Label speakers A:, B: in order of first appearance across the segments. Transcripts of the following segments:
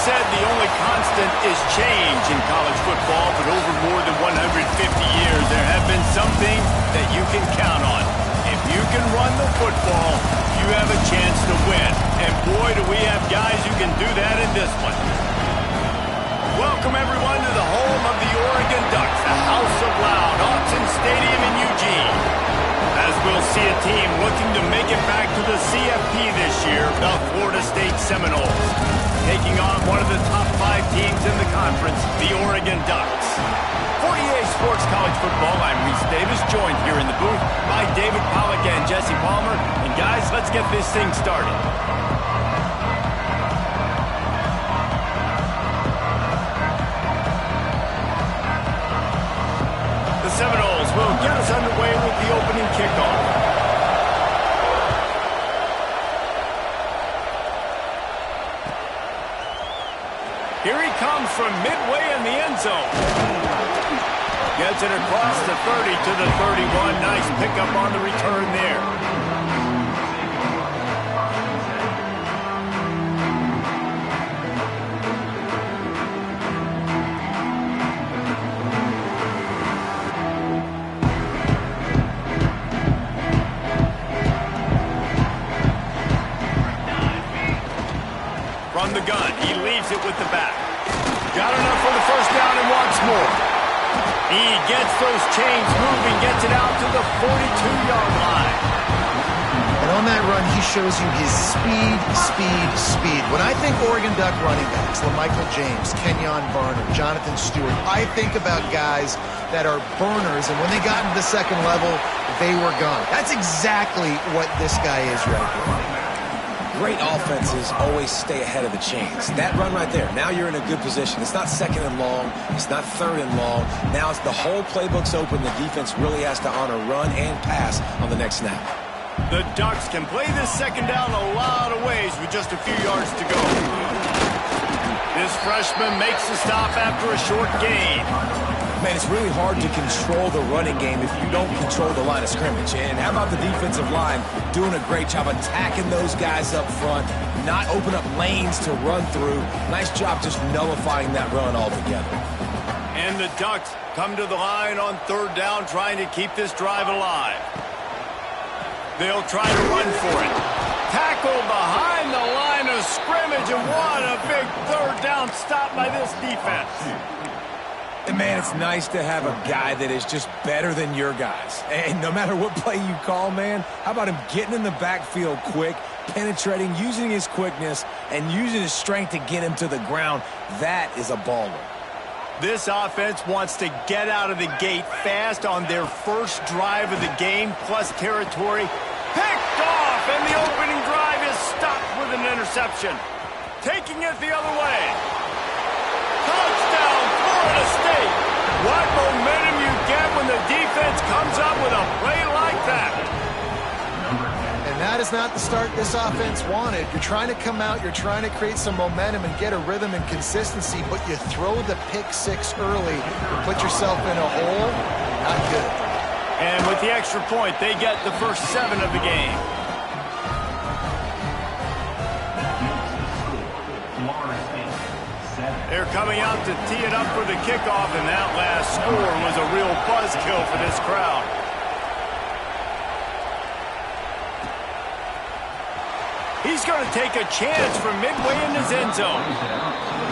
A: said the only constant is change in college football, but over more than 150 years, there have been some things that you can count on. If you can run the football, you have a chance to win. And boy, do we have guys who can do that in this one. Welcome, everyone, to the home of the Oregon Ducks, the House of Loud, Autzen Stadium in Eugene. As we'll see a team looking to make it back to the CFP this year, the Florida State Seminoles, taking on one of the top 5 teams in the conference, the Oregon Ducks. For EA Sports College Football, I'm Reese Davis, joined here in the booth by David Pollack and Jesse Palmer. And guys, let's get this thing started. The Seminoles will get us underway with the opening kickoff. Here he comes from midway in the end zone. Gets it across the 30 to the 31. Nice pickup on the return there. From the gun, he leaves it with the back. Got enough for the first down and wants more. He gets those chains moving, gets it out to the 42-yard line.
B: And on that run, he shows you his speed. When I think Oregon Duck running backs, LaMichael James, Kenyon Barner, Jonathan Stewart, I think about guys that are burners, and when they got into the second level, they were gone. That's exactly what this guy is right here.
C: Great offenses always stay ahead of the chains. That run right there, now you're in a good position. It's not second and long. It's not third and long. Now it's the whole playbook's open. The defense really has to honor run and pass on the next snap.
A: The Ducks can play this second down a lot of ways with just a few yards to go. This freshman makes the stop after a short gain.
C: Man, it's really hard to control the running game if you don't control the line of scrimmage. And how about the defensive line doing a great job attacking those guys up front, not open up lanes to run through. Nice job just nullifying that run altogether.
A: And the Ducks come to the line on third down, trying to keep this drive alive. They'll try to run for it. Tackle behind the line of scrimmage, and what a big third down stop by this defense.
C: And man, it's nice to have a guy that is just better than your guys. And no matter what play you call, man, how about him getting in the backfield quick, penetrating, using his quickness, and using his strength to get him to the ground? That is a baller.
A: This offense wants to get out of the gate fast on their first drive of the game, plus territory. Picked off, and the opening drive is stopped with an interception. Taking it the other way. Touchdown, Florida State. What momentum you get when the defense comes up with a play like that.
B: And that is not the start this offense wanted. You're trying to come out, you're trying to create some momentum and get a rhythm and consistency, but you throw the pick six early, you put yourself in a hole, not good.
A: And with the extra point, they get the first 7 of the game. They're coming out to tee it up for the kickoff, and that last score was a real buzzkill for this crowd. He's going to take a chance from midway in his end zone.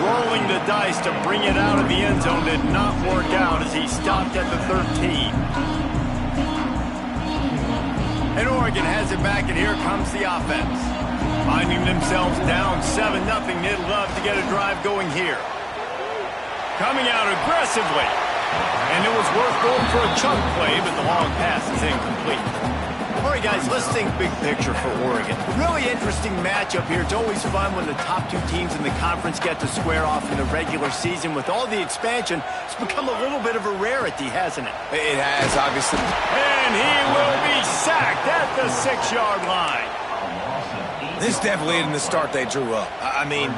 A: Rolling the dice to bring it out of the end zone did not work out as he stopped at the 13. And Oregon has it back, and here comes the offense. Finding themselves down 7-0, they'd love to get a drive going here. Coming out aggressively. And it was worth going for a chunk play, but the long pass is incomplete. All right, guys, let's think big picture for Oregon. Really interesting matchup here. It's always fun when the top 2 teams in the conference get to square off in the regular season. With all the expansion, it's become a little bit of a rarity, hasn't it?
C: It has, obviously.
A: And he will be sacked at the 6-yard line.
C: This definitely isn't the start they drew up. I mean,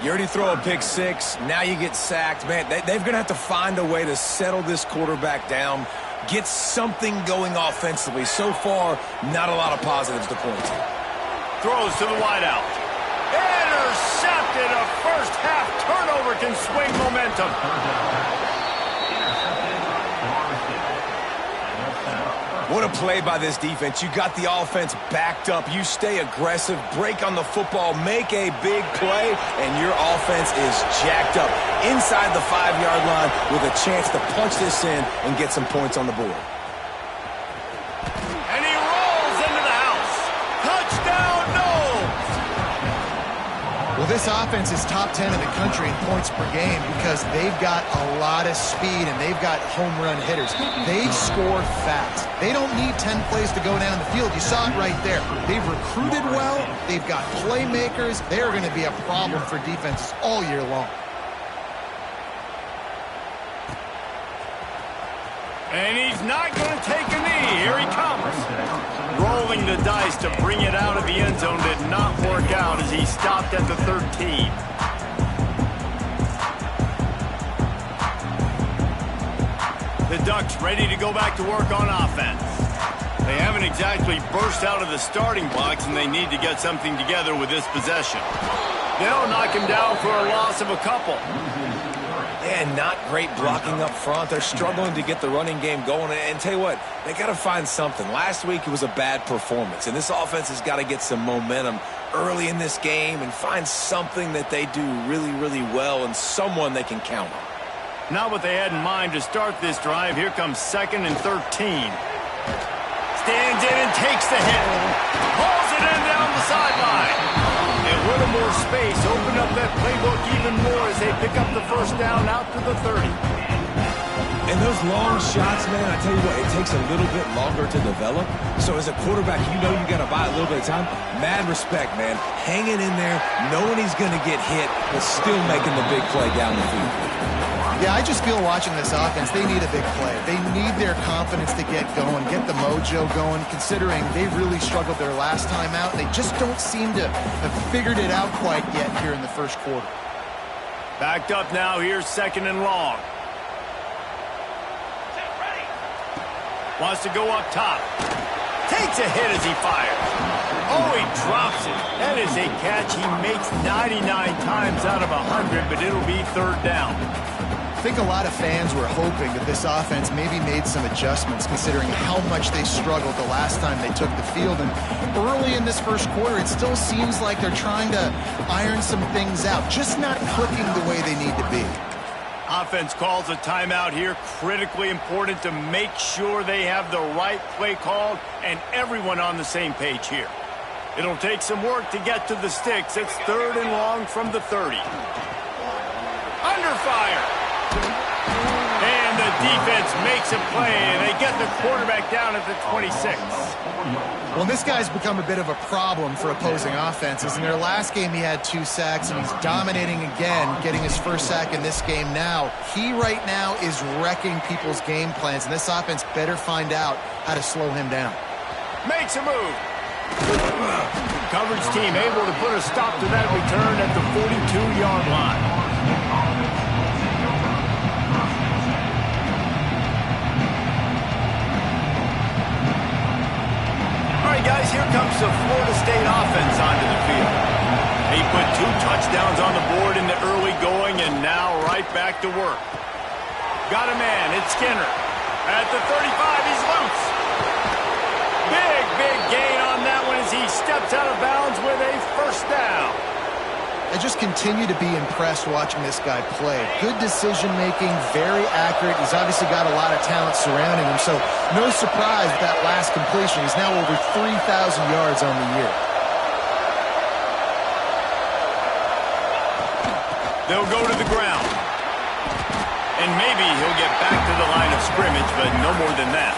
C: you already throw a pick 6, now you get sacked. Man, they're going to have to find a way to settle this quarterback down, get something going offensively. So far, not a lot of positives to point to.
A: Throws to the wideout. Intercepted, a first-half can swing momentum.
C: What a play by this defense. You got the offense backed up. You stay aggressive, break on the football, make a big play, and your offense is jacked up inside the 5-yard line with a chance to punch this in and get some points on the board.
A: And he rolls into the house. Touchdown, Knowles!
B: Well, this offense is top 10 in the country in points per game because they've got a lot of speed and they've got home run hitters. They score fast. They don't need 10 plays to go down the field. You saw it right there. They've recruited well. They've got playmakers. They're going to be a problem for defenses all year long.
A: And he's not going to take a knee. Here he comes. Rolling the dice to bring it out of the end zone did not work out as he stopped at the 13. The Ducks ready to go back to work on offense. They haven't exactly burst out of the starting blocks, and they need to get something together with this possession. They'll knock him down for a loss of a couple.
C: And not great blocking up front. They're struggling to get the running game going. And tell you what, they got to find something. Last week it was a bad performance, and this offense has got to get some momentum early in this game and find something that they do really, really well and someone they can count on.
A: Not what they had in mind to start this drive. Here comes 2nd and 13. Stands in and takes the hit. Pulls it in down the sideline. A little more space, open up that playbook even more as they pick up the first down out to the 30.
C: And those long shots, man, I tell you what, it takes a little bit longer to develop. So as a quarterback, you know you got to buy a little bit of time. Mad respect, man. Hanging in there, knowing he's going to get hit, but still making the big play down the field.
B: Yeah, I just feel watching this offense, they need a big play. They need their confidence to get going, get the mojo going, considering they really struggled their last time out. They just don't seem to have figured it out quite yet here in the first quarter.
A: Backed up now, here's 2nd and long. Wants to go up top. Takes a hit as he fires. Oh, he drops it. That is a catch he makes 99 times out of 100, but it'll be 3rd down.
B: I think a lot of fans were hoping that this offense maybe made some adjustments considering how much they struggled the last time they took the field. And early in this first quarter, it still seems like they're trying to iron some things out, just not clicking the way they need to be.
A: Offense calls a timeout here. Critically important to make sure they have the right play called and everyone on the same page here. It'll take some work to get to the sticks. It's 3rd and long from the 30. Under fire. And the defense makes a play, and they get the quarterback down at the 26.
B: Well, this guy's become a bit of a problem for opposing offenses. In their last game, he had 2 sacks, and he's dominating again, getting his first sack in this game now. He right now is wrecking people's game plans, and this offense better find out how to slow him down.
A: Makes a move. Coverage team able to put a stop to that return at the 42-yard line. Guys, here comes the Florida State offense onto the field. He put 2 touchdowns on the board in the early going and now right back to work. Got a man, it's Skinner. At the 35, he's loose. Big gain on that one as he steps out of bounds with a first down.
B: I just continue to be impressed watching this guy play. Good decision-making, very accurate. He's obviously got a lot of talent surrounding him, so no surprise with that last completion. He's now over 3,000 yards on the year.
A: They'll go to the ground. And maybe he'll get back to the line of scrimmage, but no more than that.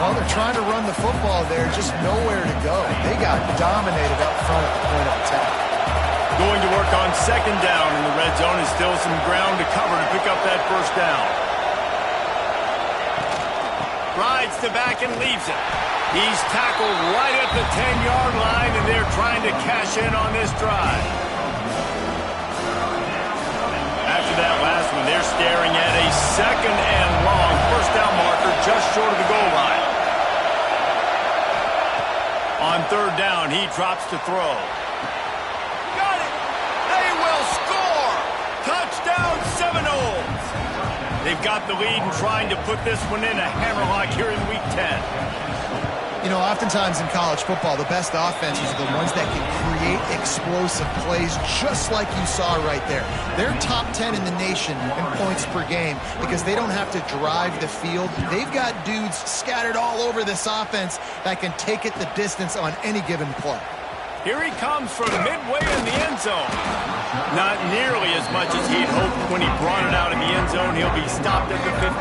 B: Well, they're trying to run the football there, just nowhere to go. They got dominated up front at the point of attack.
A: Going to work on 2nd down in the red zone is still some ground to cover to pick up that first down. Rides to back and leaves it. He's tackled right at the 10-yard line, and they're trying to cash in on this drive. After that last one, they're staring at a 2nd and long first down marker just short of the goal line. On 3rd down, he drops to throw. They've got the lead and trying to put this one in a hammerlock here in Week 10.
B: You know, oftentimes in college football, the best offenses are the ones that can create explosive plays just like you saw right there. They're top 10 in the nation in points per game because they don't have to drive the field. They've got dudes scattered all over this offense that can take it the distance on any given play.
A: Here he comes from midway in the end zone. Not nearly as much as he'd hoped when he brought it out in the end zone. He'll be stopped at the 15.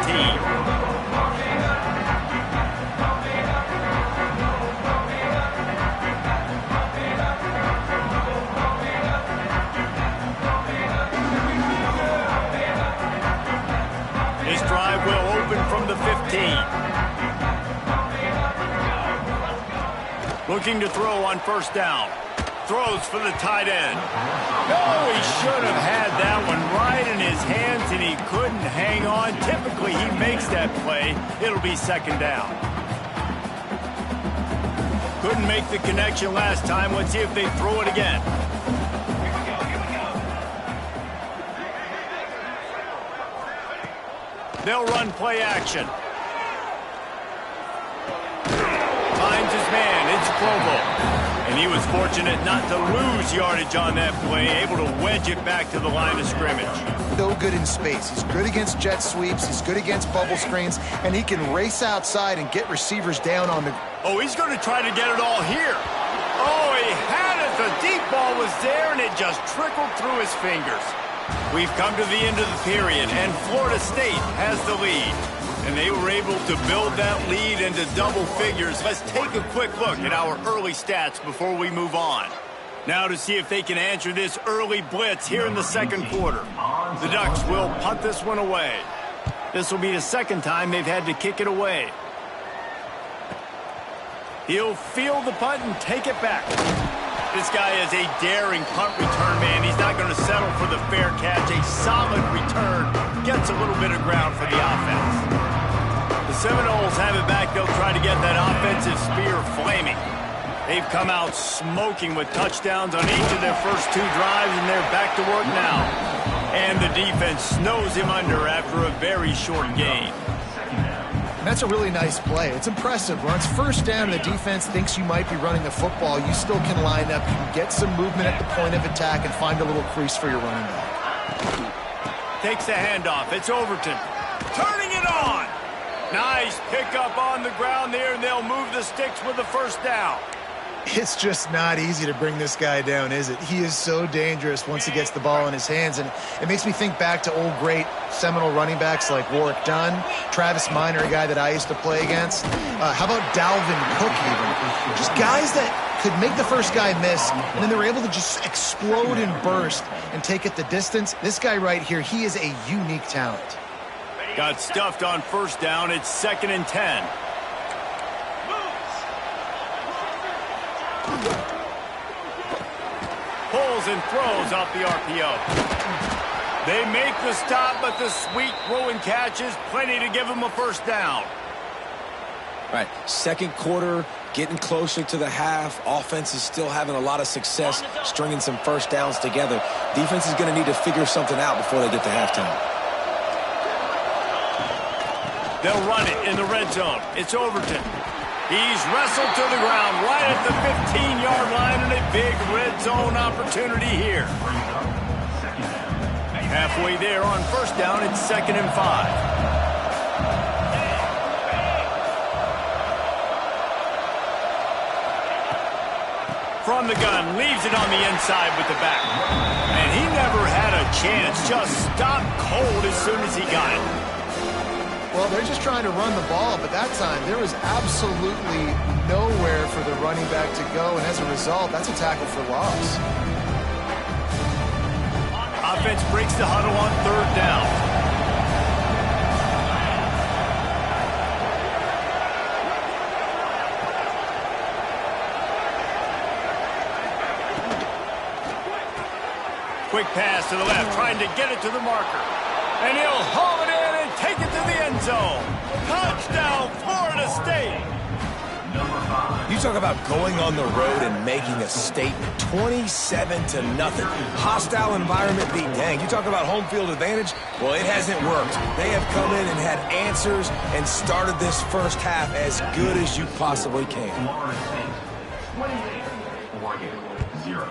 A: His drive will open from the 15. Looking to throw on first down. Throws for the tight end. Oh, he should have had that one right in his hands, and he couldn't hang on. Typically, he makes that play. It'll be second down. Couldn't make the connection last time. Let's see if they throw it again. They'll run play action. Finds his man. It's Provo. And he was fortunate not to lose yardage on that play, able to wedge it back to the line of scrimmage.
B: So good in space. He's good against jet sweeps. He's good against bubble screens. And he can race outside and get receivers down on the...
A: Oh, he's going to try to get it all here. Oh, he had it. The deep ball was there, and it just trickled through his fingers. We've come to the end of the period, and Florida State has the lead. And they were able to build that lead into double figures. Let's take a quick look at our early stats before we move on. Now to see if they can answer this early blitz here in the second quarter. The Ducks will punt this one away. This will be the second time they've had to kick it away. He'll field the punt and take it back. This guy is a daring punt return man. He's not going to settle for the fair catch. A solid return gets a little bit of ground for the offense. The Seminoles have it back. They'll try to get that offensive spear flaming. They've come out smoking with touchdowns on each of their first two drives, and they're back to work now. And the defense snows him under after a very short gain.
B: That's a really nice play. It's impressive. When it's first down and the defense thinks you might be running the football, you still can line up, you can get some movement at the point of attack, and find a little crease for your running back.
A: Takes the handoff. It's Overton. Turning it on. Nice pickup on the ground there, and they'll move the sticks with the first down.
B: It's just not easy to bring this guy down, is it? He is so dangerous once he gets the ball in his hands, and it makes me think back to old great Seminole running backs like Warwick Dunn, Travis Minor, a guy that I used to play against. How about Dalvin Cook even? Just guys that could make the first guy miss, and then they were able to just explode and burst and take it the distance. This guy right here, he is a unique talent.
A: Got stuffed on first down. It's 2nd and 10. Pulls and throws off the RPO. They make the stop, but the sweet throw and catch is plenty to give them a first down.
C: Right, second quarter, getting closer to the half. Offense is still having a lot of success stringing some first downs together. Defense is going to need to figure something out before they get to halftime.
A: They'll run it in the red zone. It's Overton. He's wrestled to the ground right at the 15-yard line, and a big red zone opportunity here. Halfway there on first down, it's 2nd and 5. From the gun, leaves it on the inside with the back. And he never had a chance, just stopped cold as soon as he got it.
B: Well, they're just trying to run the ball, but that time there was absolutely nowhere for the running back to go, and as a result, that's a tackle for loss.
A: Offense breaks the huddle on third down. Quick pass to the left, trying to get it to the marker. And he'll haul it in and take it to the end zone. Touchdown, Florida State.
D: Number 5.
C: You talk about going on the road and making a statement. 27-0. Hostile environment beat. Dang, you talk about home field advantage? Well, it hasn't worked. They have come in and had answers and started this first half as good as you possibly can.
D: Oregon 0.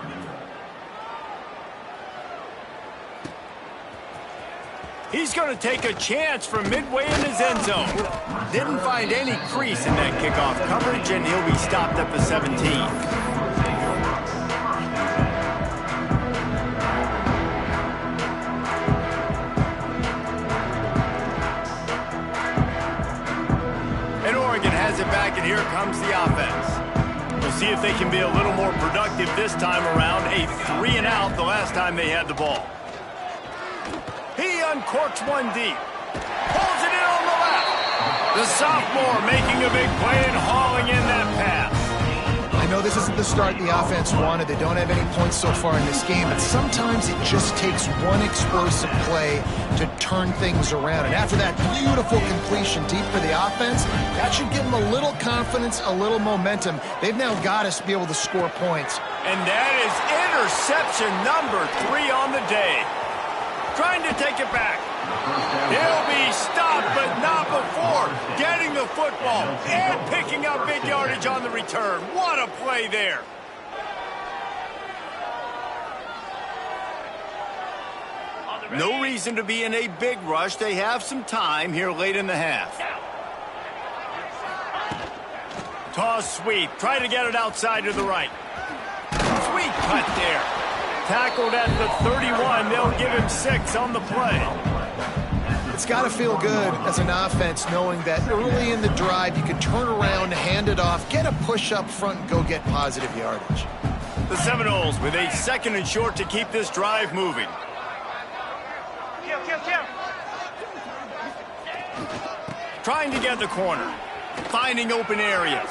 A: He's going to take a chance from midway in his end zone. Didn't find any crease in that kickoff coverage, and he'll be stopped at the 17. And Oregon has it back, and here comes the offense. We'll see if they can be a little more productive this time around. A 3-and-out the last time they had the ball. He uncorks one deep. Pulls it in on the left. The sophomore making a big play and hauling in that pass.
B: I know this isn't the start the offense wanted. They don't have any points so far in this game, but sometimes it just takes one explosive play to turn things around. And after that beautiful completion deep for the offense, that should give them a little confidence, a little momentum. They've now got to be able to score points.
A: And that is interception number 3 on the day. Trying to take it back. He'll be stopped, but not before getting the football and picking up big yardage on the return. What a play there. No reason to be in a big rush. They have some time here late in the half. Toss sweep. Try to get it outside to the right. Sweet cut there. Tackled at the 31. They'll give him 6 on the play.
B: It's got to feel good as an offense knowing that early in the drive you can turn around, hand it off, get a push up front, and go get positive yardage.
A: The Seminoles with a 2nd and short to keep this drive moving. Trying to get the corner. Finding open areas.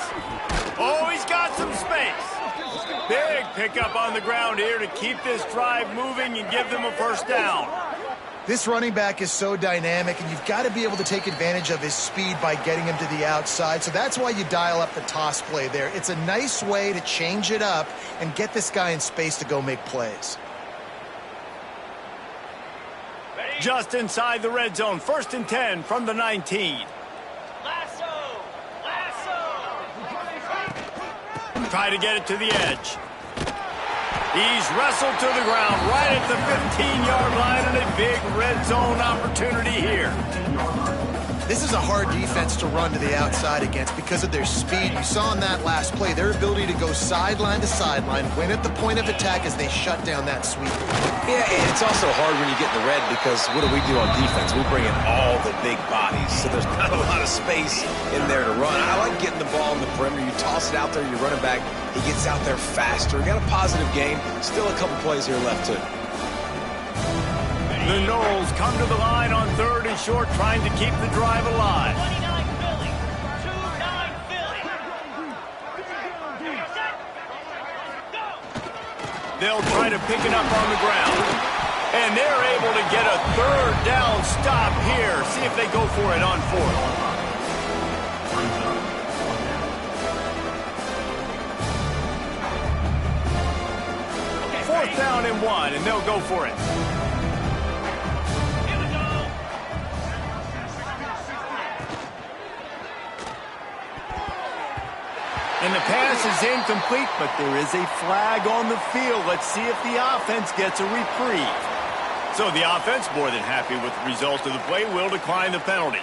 A: Oh, he's got some space. Big pickup on the ground here to keep this drive moving and give them a first down.
B: This running back is so dynamic, and you've got to be able to take advantage of his speed by getting him to the outside. So that's why you dial up the toss play there. It's a nice way to change it up and get this guy in space to go make plays.
A: Just inside the red zone. 1st and 10 from the 19. Try to get it to the edge. He's wrestled to the ground right at the 15-yard line, and a big red zone opportunity here.
B: This is a hard defense to run to the outside against because of their speed. You saw in that last play their ability to go sideline to sideline, win at the point of attack as they shut down that sweep.
C: Yeah, and it's also hard when you get in the red because what do we do on defense? We bring in all the big bodies, so there's not a lot of space in there to run. I like getting the ball in the perimeter. You toss it out there, you run it back. He gets out there faster. Got a positive game. Still a couple plays here left too.
A: The Noles come to the line on 3rd and short, trying to keep the drive alive.
E: 29 Philly. 29 Philly.
A: They'll try to pick it up on the ground. And they're able to get a 3rd down stop here. See if they go for it on 4th. 4th down and 1, and they'll go for it. And the pass is incomplete, but there is a flag on the field. Let's see if the offense gets a reprieve. So the offense, more than happy with the result of the play, will decline the penalty.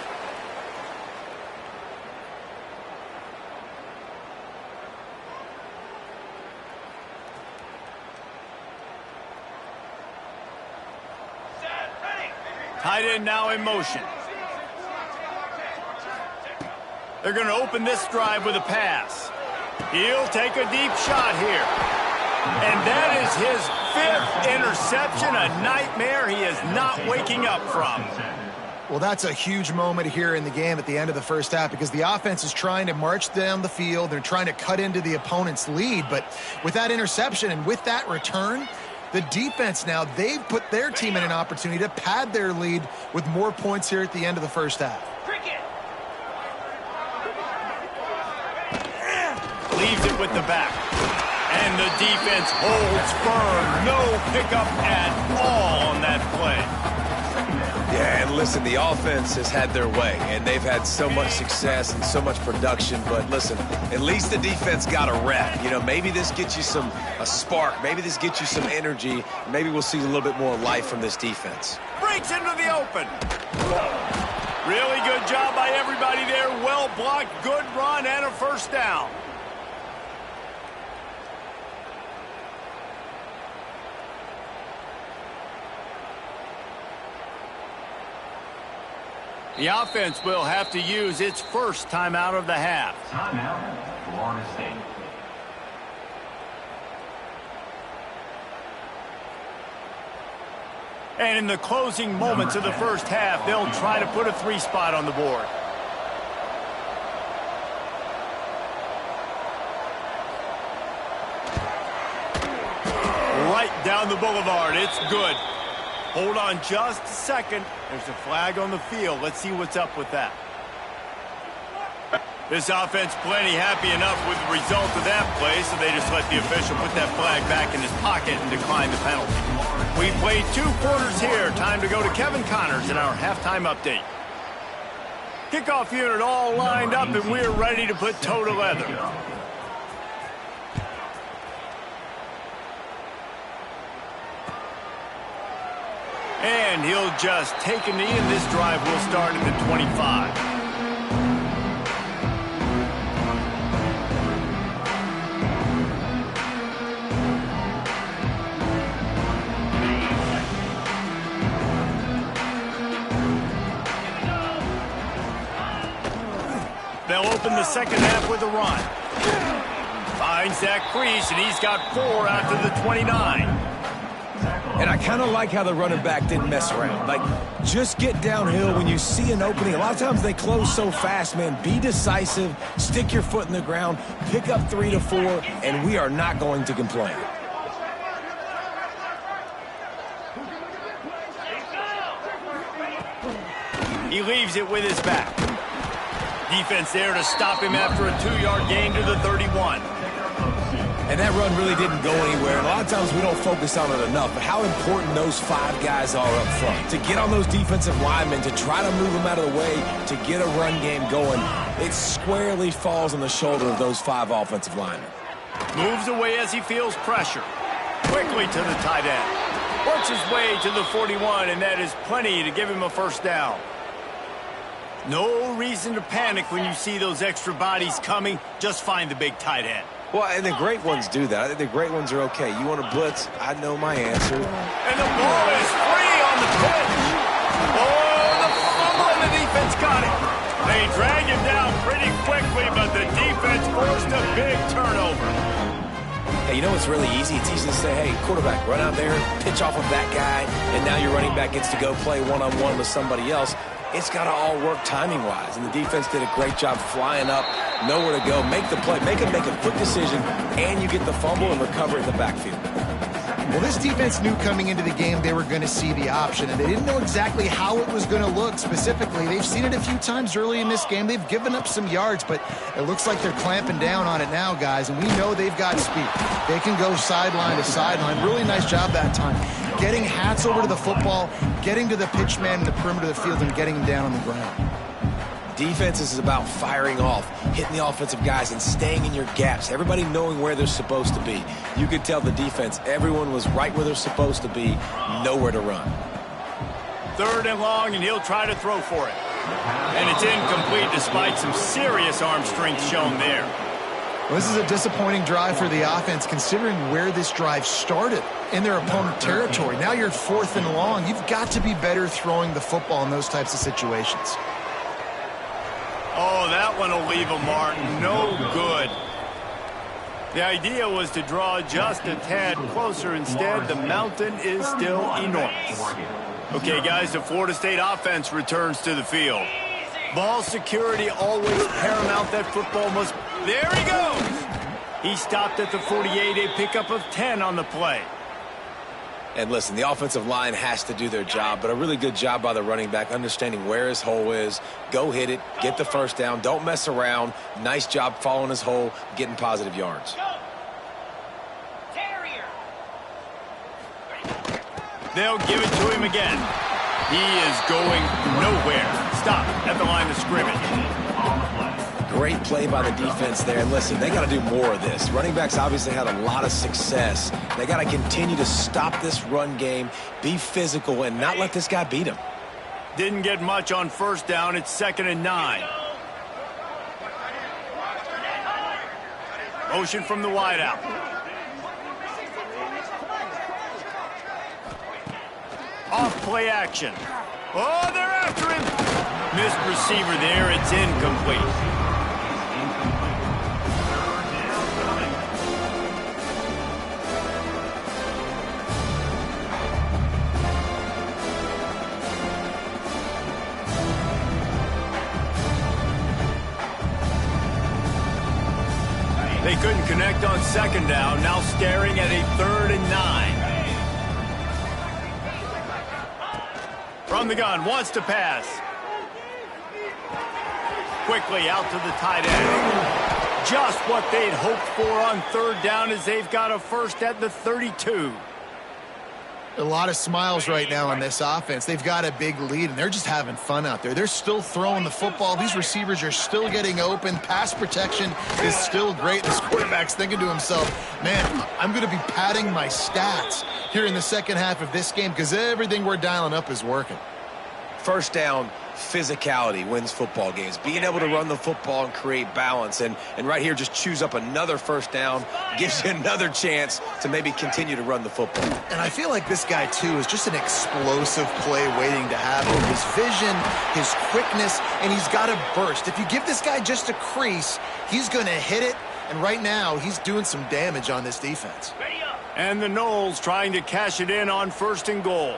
A: Tight end now in motion. They're going to open this drive with a pass. He'll take a deep shot here. And that is his 5th interception, a nightmare he is not waking up from.
B: Well, that's a huge moment here in the game at the end of the first half because the offense is trying to march down the field. They're trying to cut into the opponent's lead. But with that interception and with that return, the defense now, they've put their team in an opportunity to pad their lead with more points here at the end of the first half.
A: leaves it with the back. And the defense holds firm. No pickup at all on that play.
C: Yeah, and listen, the offense has had their way, and they've had so much success and so much production. But listen, at least the defense got a rep. You know, maybe this gets you a spark. Maybe this gets you some energy. Maybe we'll see a little bit more life from this defense.
A: Breaks into the open. Really good job by everybody there. Well blocked, good run, and a first down. The offense will have to use its first timeout of the half.
D: Timeout, Florida State.
A: And in the closing moments of the first half, they'll try to put a 3 spot on the board. Right down the boulevard. It's good. Hold on just a second. There's a flag on the field. Let's see what's up with that. This offense plenty happy enough with the result of that play, so they just let the official put that flag back in his pocket and decline the penalty. We played 2 quarters here. Time to go to Kevin Connors in our halftime update. Kickoff unit all lined up, and we're ready to put toe to leather. And he'll just take a knee, and this drive will start at the 25. They'll open the second half with a run. Finds that crease, and he's got 4 out to the 29.
C: And I kind of like how the running back didn't mess around. Like, just get downhill when you see an opening. A lot of times they close so fast, man. Be decisive, stick your foot in the ground, pick up 3 to 4, and we are not going to complain.
A: He leaves it with his back. Defense there to stop him after a 2-yard gain to the 31.
C: And that run really didn't go anywhere. And a lot of times we don't focus on it enough, but how important those 5 guys are up front. To get on those defensive linemen, to try to move them out of the way, to get a run game going, it squarely falls on the shoulder of those 5 offensive linemen.
A: Moves away as he feels pressure. Quickly to the tight end. Works his way to the 41, and that is plenty to give him a first down. No reason to panic when you see those extra bodies coming. Just find the big tight end.
C: Well, and the great ones do that. I think the great ones are okay. You want to blitz? I know my answer.
A: And the ball is free on the pitch. Oh, the fumble, and the defense got it. They drag him down pretty quickly, but the defense forced a big turnover.
C: Hey, you know what's really easy? It's easy to say, hey, quarterback, run out there, pitch off of that guy, and now your running back gets to go play one-on-one with somebody else. It's got to all work timing-wise, and the defense did a great job flying up, nowhere to go, make the play, make a quick decision, and you get the fumble and recover in the backfield.
B: Well, this defense knew coming into the game they were going to see the option, and they didn't know exactly how it was going to look specifically. They've seen it a few times early in this game. They've given up some yards, but it looks like they're clamping down on it now, guys, and we know they've got speed. They can go sideline to sideline. Really nice job that time. Getting hats over to the football, getting to the pitch man in the perimeter of the field, and getting him down on the ground.
C: Defense is about firing off, hitting the offensive guys, and staying in your gaps. Everybody knowing where they're supposed to be. You could tell the defense, everyone was right where they're supposed to be, nowhere to run.
A: 3rd and long, and he'll try to throw for it. And it's incomplete despite some serious arm strength shown there.
B: Well, this is a disappointing drive for the offense considering where this drive started in their opponent territory. Now you're 4th and long. You've got to be better throwing the football in those types of situations.
A: Oh, that one will leave a mark. No good. The idea was to draw just a tad closer. Instead, the mountain is still enormous. Okay, guys, the Florida State offense returns to the field. Ball security always paramount. That football must... There he goes! He stopped at the 48, a pickup of 10 on the play.
C: And listen, the offensive line has to do their job, but a really good job by the running back, understanding where his hole is. Go hit it, get the first down, don't mess around. Nice job following his hole, getting positive yards.
A: They'll give it to him again. He is going nowhere. Stop at the line of scrimmage.
C: Great play by the defense there. And listen, they got to do more of this. Running backs obviously had a lot of success. They got to continue to stop this run game, be physical, and not let this guy beat him.
A: Didn't get much on first down. It's 2nd and 9. Motion from the wideout. Off play action. Oh, they're after him. Missed receiver there. It's incomplete. They couldn't connect on 2nd down. Now staring at a 3rd and 9. From the gun, wants to pass. Quickly out to the tight end. Just what they'd hoped for on 3rd down as they've got a first at the 32.
B: A lot of smiles right now on this offense. They've got a big lead, and they're just having fun out there. They're still throwing the football. These receivers are still getting open. Pass protection is still great. This quarterback's thinking to himself, man, I'm going to be padding my stats here in the second half of this game because everything we're dialing up is working.
C: First down, physicality wins football games. Being able to run the football and create balance. And right here, just choose up another first down. Gives you another chance to maybe continue to run the football.
B: And I feel like this guy, too, is just an explosive play waiting to happen. His vision, his quickness, and he's got a burst. If you give this guy just a crease, he's going to hit it. And right now, he's doing some damage on this defense.
A: And the Noles trying to cash it in on 1st and goal.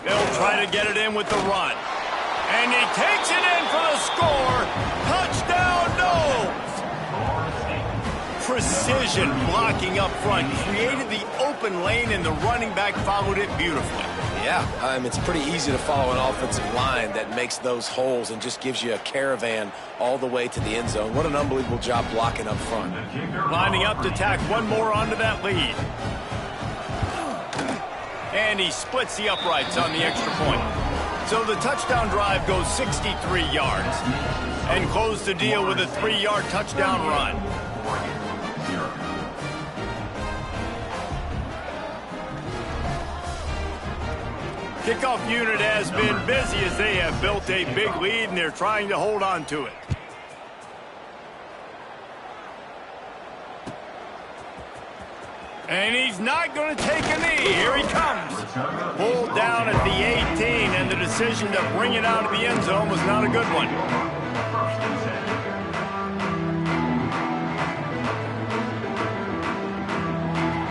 A: They'll try to get it in with the run. And he takes it in for the score. Touchdown, Noles! Precision blocking up front. Created the open lane, and the running back followed it beautifully.
C: Yeah, it's pretty easy to follow an offensive line that makes those holes and just gives you a caravan all the way to the end zone. What an unbelievable job blocking up front.
A: Lining up to tack one more onto that lead. And he splits the uprights on the extra point. So the touchdown drive goes 63 yards. And close the deal with a 3-yard touchdown run. Kickoff unit has been busy as they have built a big lead, and they're trying to hold on to it. And he's not going to take a knee. Here he comes. Pulled down at the 18, and the decision to bring it out of the end zone was not a good one.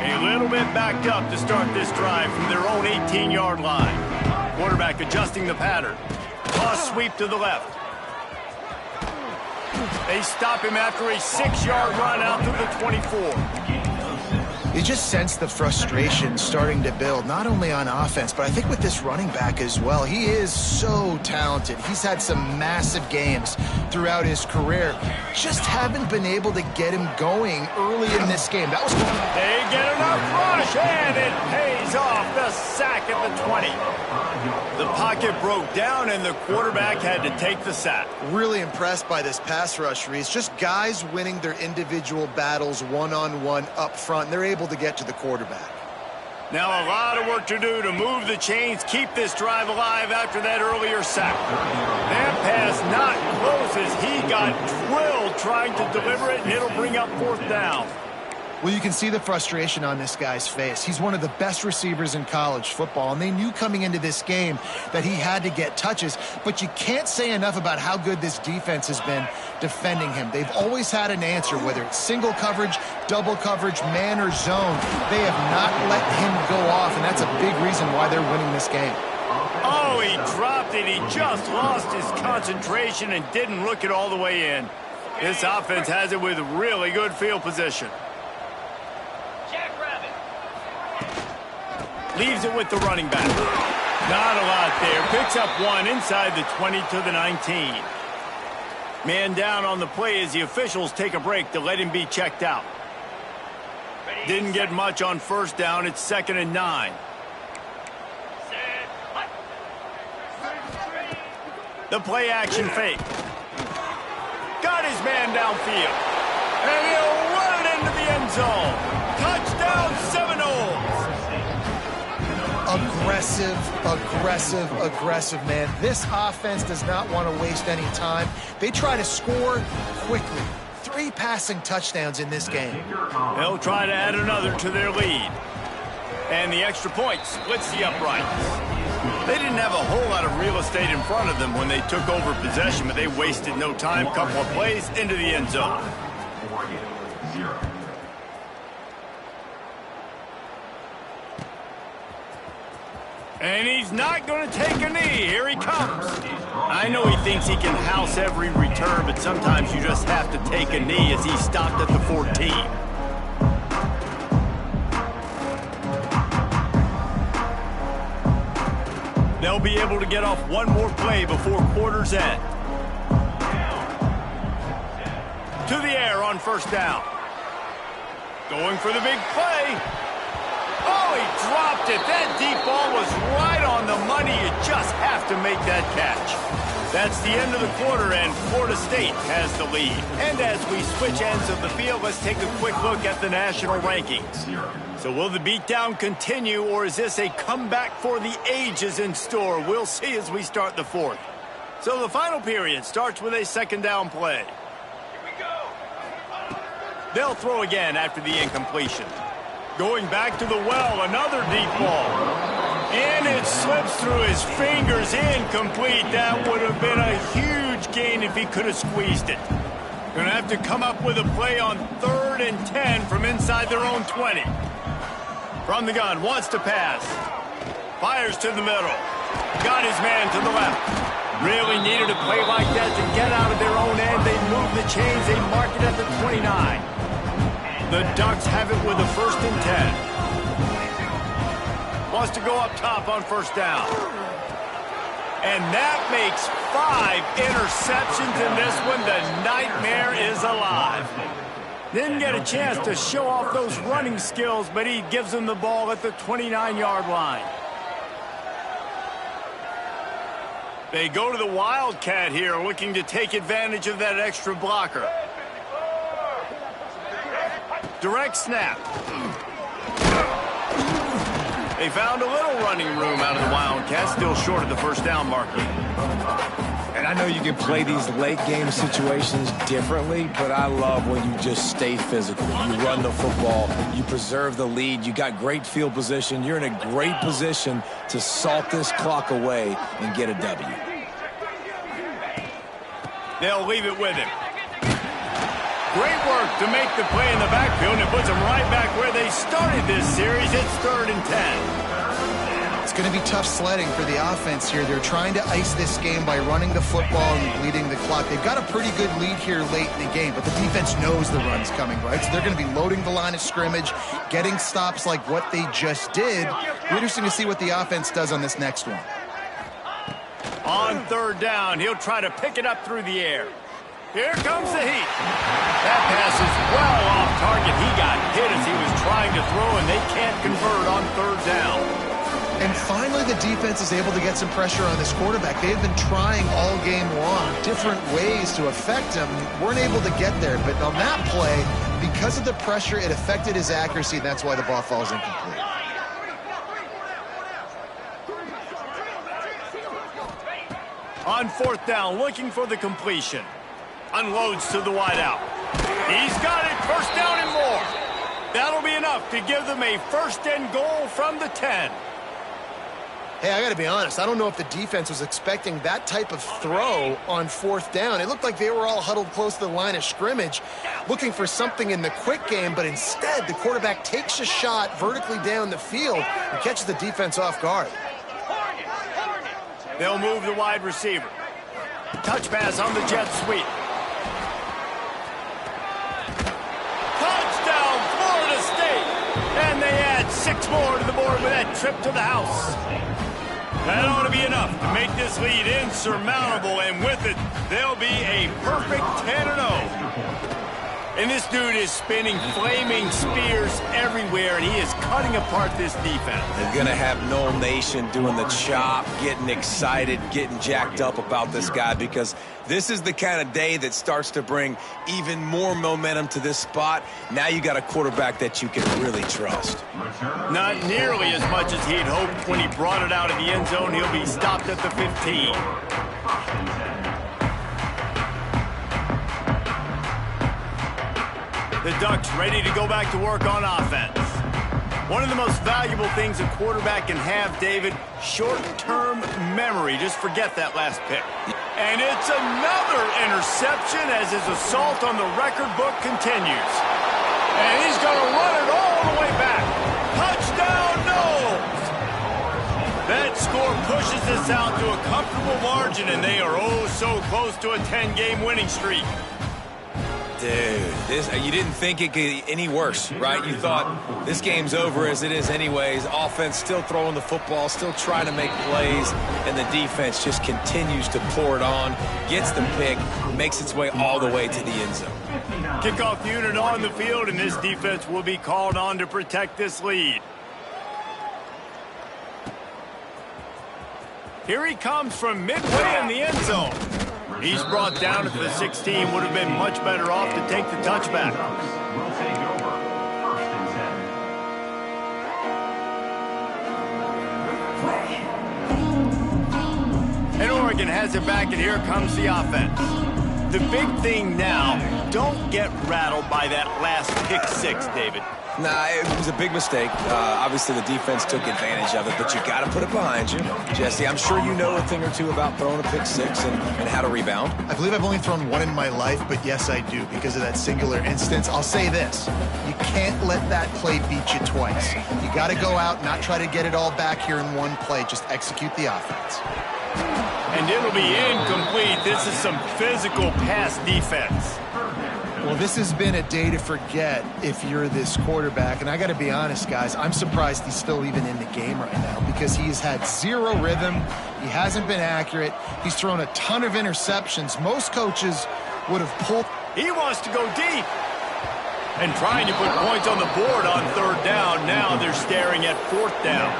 A: A little bit backed up to start this drive from their own 18-yard line. Quarterback adjusting the pattern. Toss sweep to the left. They stop him after a 6-yard run out to the 24.
B: You just sense the frustration starting to build, not only on offense, but I think with this running back as well. He is so talented. He's had some massive games throughout his career. Just haven't been able to get him going early in this game. That was
A: They get enough rush, and it pays off. The sack at the 20. The pocket broke down, and the quarterback had to take the sack.
B: really impressed by this pass rush, Reese. Just guys winning their individual battles one-on-one up front. And they're able to get to the quarterback.
A: Now a lot of work to do to move the chains, keep this drive alive after that earlier sack. That pass not close as he got drilled trying to deliver it, and it'll bring up 4th down.
B: Well, you can see the frustration on this guy's face. He's one of the best receivers in college football, and they knew coming into this game that he had to get touches, but you can't say enough about how good this defense has been defending him. They've always had an answer, whether it's single coverage, double coverage, man or zone. They have not let him go off, and that's a big reason why they're winning this game.
A: Oh, he dropped it. He just lost his concentration and didn't look it all the way in. This offense has it with really good field position.
E: Jackrabbit.
A: Leaves it with the running back. Not a lot there. Picks up one inside the 20 to the 19. Man down on the play as the officials take a break to let him be checked out. Didn't get much on first down. It's 2nd and 9.
E: Set. Hut.
A: The play action fake. Got his man downfield. And he'll run it into the end zone. Touchdown Seminoles.
B: Aggressive, man. This offense does not want to waste any time. They try to score quickly. 3 passing touchdowns in this game.
A: They'll try to add another to their lead. And the extra point splits the uprights. They didn't have a whole lot of real estate in front of them when they took over possession, but they wasted no time. Couple of plays into the end zone.
D: 0.
A: And he's not going to take a knee. Here he comes. I know he thinks he can house every return, but sometimes you just have to take a knee as he stopped at the 14. They'll be able to get off one more play before quarter's end. To the air on first down. Going for the big play. Oh, he dropped it. That deep ball was right on the money. You just have to make that catch. That's the end of the quarter, and Florida State has the lead. And as we switch ends of the field, let's take a quick look at the national rankings. So will the beatdown continue, or is this a comeback for the ages in store? We'll see as we start the 4th. So the final period starts with a 2nd down play. They'll throw again after the incompletion. Going back to the well, another deep ball. And it slips through his fingers, incomplete. That would have been a huge gain if he could have squeezed it. Going to have to come up with a play on 3rd and 10 from inside their own 20. From the gun, wants to pass. Fires to the middle. Got his man to the left. Really needed a play like that to get out of their own end. They move the chains. They mark it at the 29. The Ducks have it with a 1st and 10. Wants to go up top on first down. And that makes 5 interceptions in this one. The nightmare is alive. Didn't get a chance to show off those running skills, but he gives them the ball at the 29-yard line. They go to the Wildcat here, looking to take advantage of that extra blocker. Direct snap. They found a little running room out of the Wildcats, still short of the first down marker.
C: And I know you can play these late game situations differently, but I love when you just stay physical. You run the football, you preserve the lead, you got great field position, you're in a great position to salt this clock away and get a W.
A: They'll leave it with him. Great work to make the play in the backfield, and it puts them right back where they started this series. It's 3rd and 10.
B: It's going to be tough sledding for the offense here. They're trying to ice this game by running the football and bleeding the clock. They've got a pretty good lead here late in the game, but the defense knows the run's coming, right? So they're going to be loading the line of scrimmage, getting stops like what they just did. Interesting to see what the offense does on this next one.
A: On 3rd down, he'll try to pick it up through the air. Here comes the heat. That pass is well off target. He got hit as he was trying to throw, and they can't convert on 3rd down.
B: And finally, the defense is able to get some pressure on this quarterback. They have been trying all game long, different ways to affect him. Weren't able to get there, but on that play, because of the pressure, it affected his accuracy, and that's why the ball falls incomplete.
A: On 4th down, looking for the completion. Unloads to the wideout. He's got it, 1st down and more. That'll be enough to give them a 1st and goal from the 10.
B: Hey, I got to be honest. I don't know if the defense was expecting that type of throw on 4th down. It looked like they were all huddled close to the line of scrimmage, looking for something in the quick game, but instead the quarterback takes a shot vertically down the field and catches the defense off guard.
A: They'll move the wide receiver. Touch pass on the jet sweep. add 6 more to the board with that trip to the house. That ought to be enough to make this lead insurmountable, and with it, they'll be a perfect 10-0. And this dude is spinning flaming spears everywhere, and he is cutting apart this defense.
C: They're going to have Noel Nation doing the chop, getting excited, getting jacked up about this guy, because this is the kind of day that starts to bring even more momentum to this spot. Now you got a quarterback that you can really trust.
A: Not nearly as much as he'd hoped when he brought it out of the end zone. He'll be stopped at the 15. The Ducks ready to go back to work on offense. One of the most valuable things a quarterback can have, David, short-term memory. Just forget that last pick. And it's another interception as his assault on the record book continues. And he's going to run it all the way back. Touchdown, Knowles! That score pushes this out to a comfortable margin, and they are oh so close to a 10-game winning streak.
C: Dude, you didn't think it could get any worse, right? You thought this game's over as it is anyways. Offense still throwing the football, still trying to make plays, and the defense just continues to pour it on, gets the pick, makes its way all the way to the end zone.
A: Kickoff unit on the field, and this defense will be called on to protect this lead. Here he comes from midway in the end zone. He's brought down at the 16. Would have been much better off to take the touchback.
D: Will take over. 1st and 10.
A: And Oregon has it back, and here comes the offense. The big thing now, don't get rattled by that last pick 6, David.
C: Nah, it was a big mistake. Obviously, the defense took advantage of it, but you got to put it behind you. Jesse, I'm sure you know a thing or two about throwing a pick 6 and how to rebound.
B: I believe I've only thrown one in my life, but yes, I do, because of that singular instance. I'll say this. You can't let that play beat you twice. You got to go out, not try to get it all back here in one play. Just execute the offense.
A: And it'll be incomplete. This is some physical pass defense.
B: Well, this has been a day to forget if you're this quarterback. And I got to be honest, guys, I'm surprised he's still even in the game right now because he's had zero rhythm. He hasn't been accurate. He's thrown a ton of interceptions. Most coaches would have pulled.
A: He wants to go deep. And trying to put points on the board on 3rd down. Now they're staring at 4th down.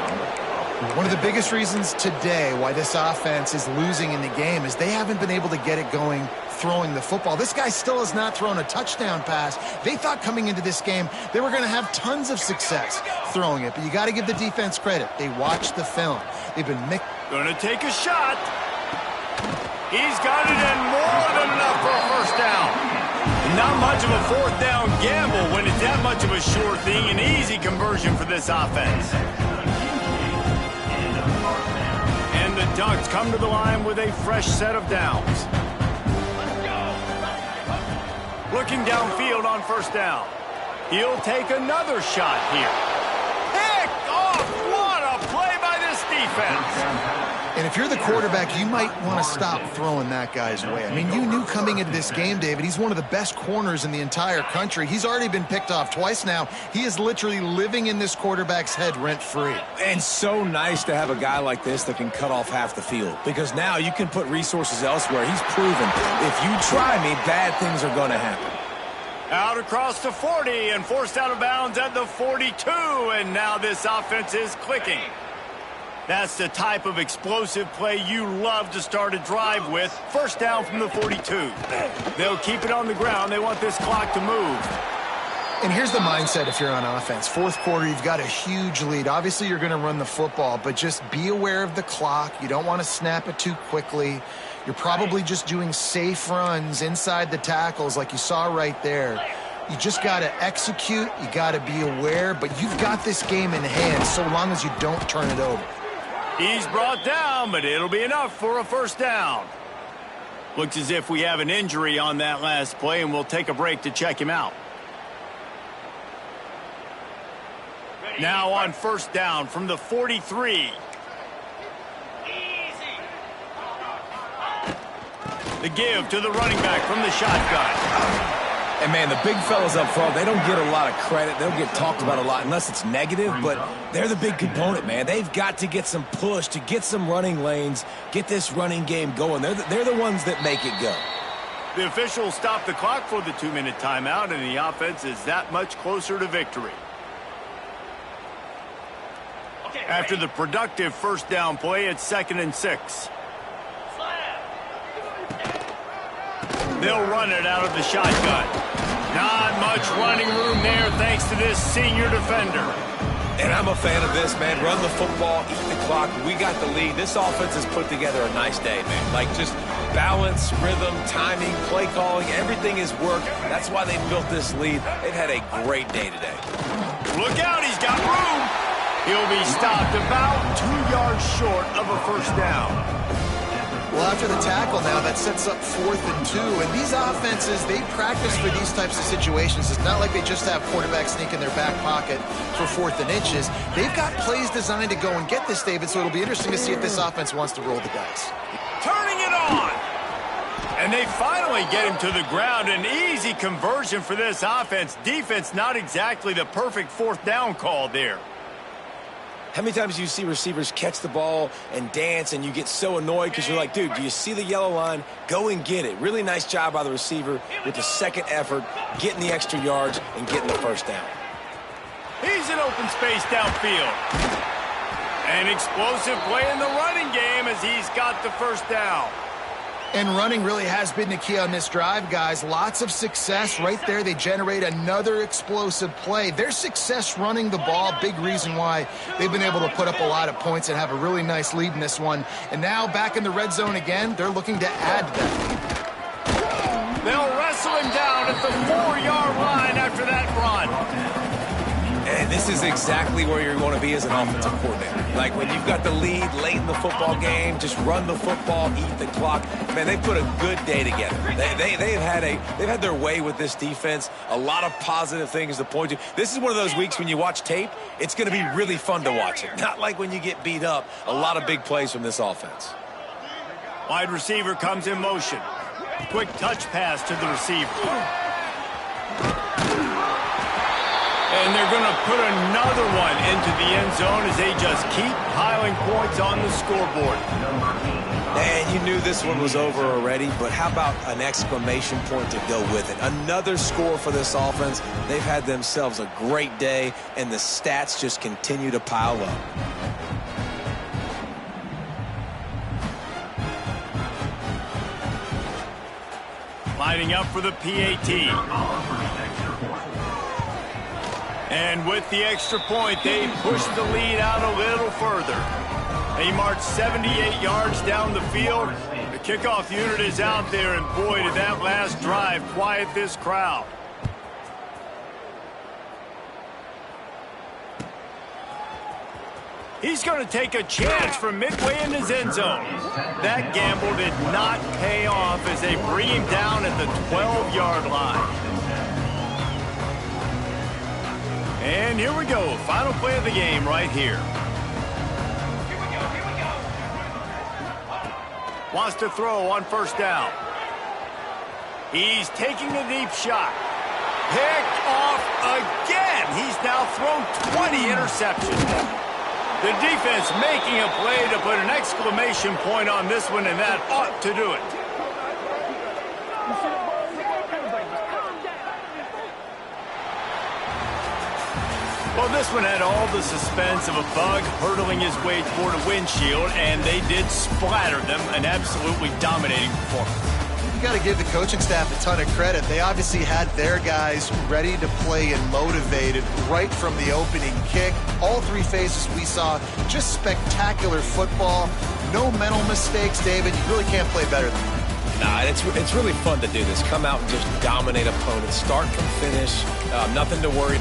B: One of the biggest reasons today why this offense is losing in the game is they haven't been able to get it going throwing the football. This guy still has not thrown a touchdown pass. They thought coming into this game they were going to have tons of success throwing it, but you got to give the defense credit. They watched the film. They've been
A: going to take a shot. He's got it in more than enough for a 1st down. Not much of a 4th down gamble when it's that much of a sure thing. An easy conversion for this offense. And the Ducks come to the line with a fresh set of downs. Looking downfield on 1st down. He'll take another shot here. Picked off! What a play by this defense!
B: And if you're the quarterback, you might want to stop throwing that guy's way. I mean, you knew coming into this game, David, he's one of the best corners in the entire country. He's already been picked off twice now. He is literally living in this quarterback's head rent-free.
C: And so nice to have a guy like this that can cut off half the field, because now you can put resources elsewhere. He's proven if you try me, bad things are going to happen.
A: Out across the 40 and forced out of bounds at the 42, and now this offense is clicking. That's the type of explosive play you love to start a drive with. 1st down from the 42. They'll keep it on the ground. They want this clock to move.
B: And here's the mindset if you're on offense. 4th quarter, you've got a huge lead. Obviously, you're going to run the football, but just be aware of the clock. You don't want to snap it too quickly. You're probably just doing safe runs inside the tackles like you saw right there. You just got to execute. You got to be aware, but you've got this game in hand so long as you don't turn it over.
A: He's brought down, but it'll be enough for a 1st down. Looks as if we have an injury on that last play, and we'll take a break to check him out. Now on 1st down from the 43. The give to the running back from the shotgun.
C: And, man, the big fellas up front, they don't get a lot of credit. They don't get talked about a lot unless it's negative, but they're the big component, man. They've got to get some push, to get some running lanes, get this running game going. They're the ones that make it go.
A: The officials stop the clock for the 2-minute timeout, and the offense is that much closer to victory. After the productive first down play, it's 2nd and 6. They'll run it out of the shotgun. Not much running room there thanks to this senior defender.
C: And I'm a fan of this, man. Run the football, eat the clock. We got the lead. This offense has put together a nice day, man. Like just balance, rhythm, timing, play calling, everything has worked. That's why they built this lead. They've had a great day today.
A: Look out, he's got room. He'll be stopped about 2 yards short of a first down.
B: Well, after the tackle now, that sets up 4th and 2. And these offenses, they practice for these types of situations. It's not like they just have quarterbacks sneak in their back pocket for 4th and inches. They've got plays designed to go and get this, David, so it'll be interesting to see if this offense wants to roll the dice.
A: Turning it on. And they finally get him to the ground. An easy conversion for this offense. Defense, not exactly the perfect 4th down call there.
C: How many times do you see receivers catch the ball and dance and you get so annoyed because you're like, dude, do you see the yellow line? Go and get it. Really nice job by the receiver with the second effort, getting the extra yards and getting the first down.
A: He's in open space downfield. An explosive play in the running game as he's got the first down.
B: And running really has been the key on this drive, guys. Lots of success right there. They generate another explosive play. Their success running the ball, big reason why they've been able to put up a lot of points and have a really nice lead in this one. And now back in the red zone again, they're looking to add to that lead.
A: They'll wrestle him down at the 4-yard line after that run.
C: And this is exactly where you're going to be as an offensive coordinator. Like when you've got the lead late in the football game, just run the football, eat the clock. Man, they put a good day together. They've had their way with this defense. A lot of positive things to point to. This is one of those weeks when you watch tape, it's going to be really fun to watch it. Not like when you get beat up. A lot of big plays from this offense.
A: Wide receiver comes in motion. Quick touch pass to the receiver. And they're going to put another one into the end zone as they just keep piling points on the scoreboard.
C: And you knew this one was over already, but how about an exclamation point to go with it? Another score for this offense. They've had themselves a great day, and the stats just continue to pile up.
A: Lining up for the PAT. And with the extra point, they push the lead out a little further. They march 78 yards down the field. The kickoff unit is out there, and boy, did that last drive quiet this crowd. He's going to take a chance from midway in his end zone. That gamble did not pay off as they bring him down at the 12-yard line. And here we go, final play of the game right here. Wants to throw on first down. He's taking a deep shot. Picked off again. He's now thrown 20 interceptions. The defense making a play to put an exclamation point on this one, and that ought to do it. Well, this one had all the suspense of a bug hurtling his way toward a windshield, and they did splatter them. An absolutely dominating performance.
B: You got to give the coaching staff a ton of credit. They obviously had their guys ready to play and motivated right from the opening kick. All three phases we saw, just spectacular football. No mental mistakes, David. You really can't play better than that.
C: Nah, it's really fun to do this. Come out and just dominate opponents. Start from finish. Nothing to worry.